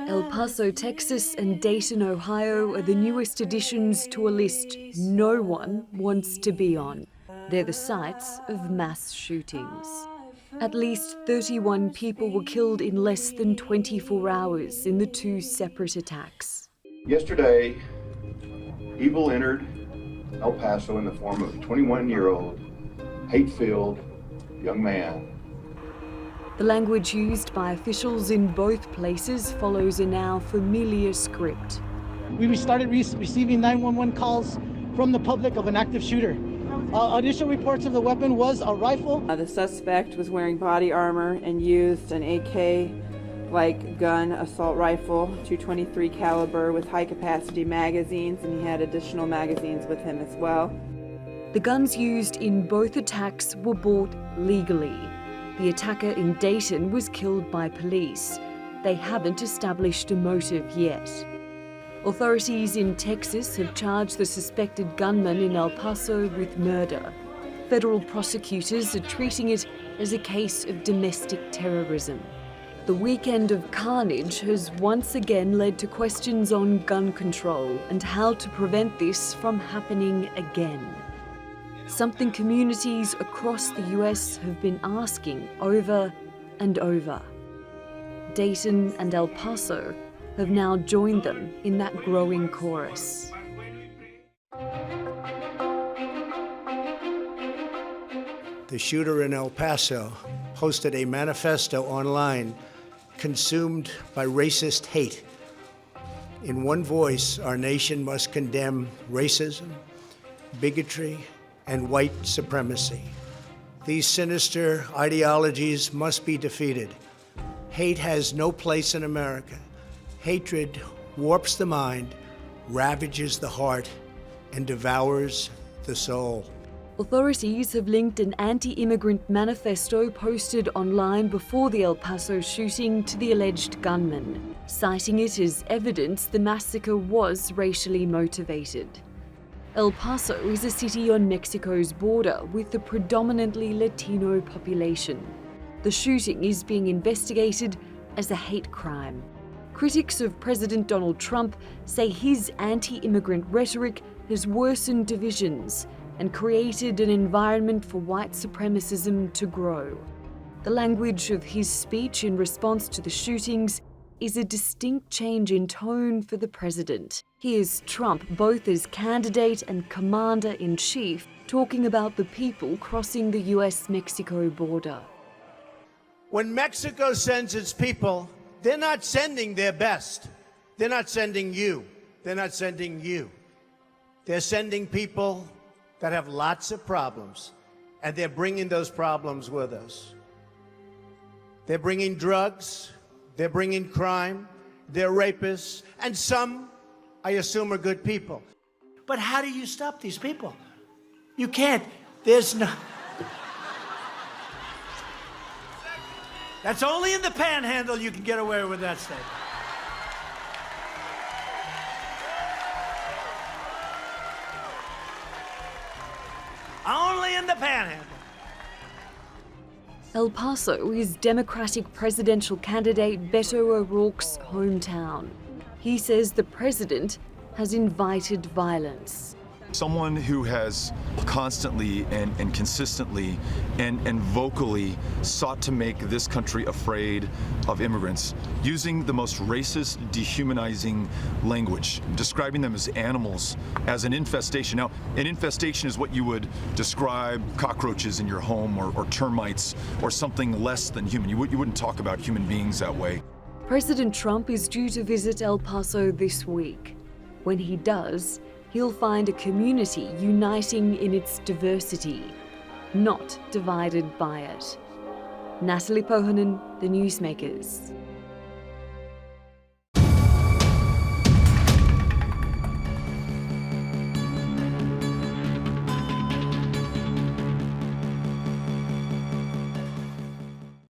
El Paso, Texas and Dayton, Ohio are the newest additions to a list no one wants to be on. They're the sites of mass shootings. At least 31 people were killed in less than 24 hours in the two separate attacks. Yesterday, evil entered El Paso in the form of a 21-year-old, hate-filled young man. The language used by officials in both places follows a now familiar script. We started receiving 911 calls from the public of an active shooter. Initial reports of the weapon was a rifle. The suspect was wearing body armor and used an AK-like gun, assault rifle, .223 caliber with high-capacity magazines, and he had additional magazines with him as well. The guns used in both attacks were bought legally. The attacker in Dayton was killed by police. They haven't established a motive yet. Authorities in Texas have charged the suspected gunman in El Paso with murder. Federal prosecutors are treating it as a case of domestic terrorism. The weekend of carnage has once again led to questions on gun control and how to prevent this from happening again. Something communities across the US have been asking over and over. Dayton and El Paso have now joined them in that growing chorus. The shooter in El Paso posted a manifesto online consumed by racist hate. In one voice, our nation must condemn racism, bigotry, and white supremacy. These sinister ideologies must be defeated. Hate has no place in America. Hatred warps the mind, ravages the heart, and devours the soul. Authorities have linked an anti-immigrant manifesto posted online before the El Paso shooting to the alleged gunman, citing it as evidence the massacre was racially motivated. El Paso is a city on Mexico's border with a predominantly Latino population. The shooting is being investigated as a hate crime. Critics of President Donald Trump say his anti-immigrant rhetoric has worsened divisions and created an environment for white supremacism to grow. The language of his speech in response to the shootings is a distinct change in tone for the president. Here's Trump, both as candidate and commander-in-chief, talking about the people crossing the US-Mexico border. When Mexico sends its people, they're not sending their best. They're not sending you. They're not sending you. They're sending people that have lots of problems, and they're bringing those problems with us. They're bringing drugs, they're bringing crime, they're rapists, and some, I assume, are good people. But how do you stop these people? You can't. There's no... That's only in the panhandle you can get away with that statement. Only in the panhandle. El Paso is Democratic presidential candidate Beto O'Rourke's hometown. He says the president has invited violence. Someone who has constantly and consistently and vocally sought to make this country afraid of immigrants, using the most racist, dehumanizing language, describing them as animals, as an infestation. Now, an infestation is what you would describe cockroaches in your home or termites or something less than human. You wouldn't talk about human beings that way. President Trump is due to visit El Paso this week. When he does, he'll find a community uniting in its diversity, not divided by it. Natalie Poyhonen, The Newsmakers.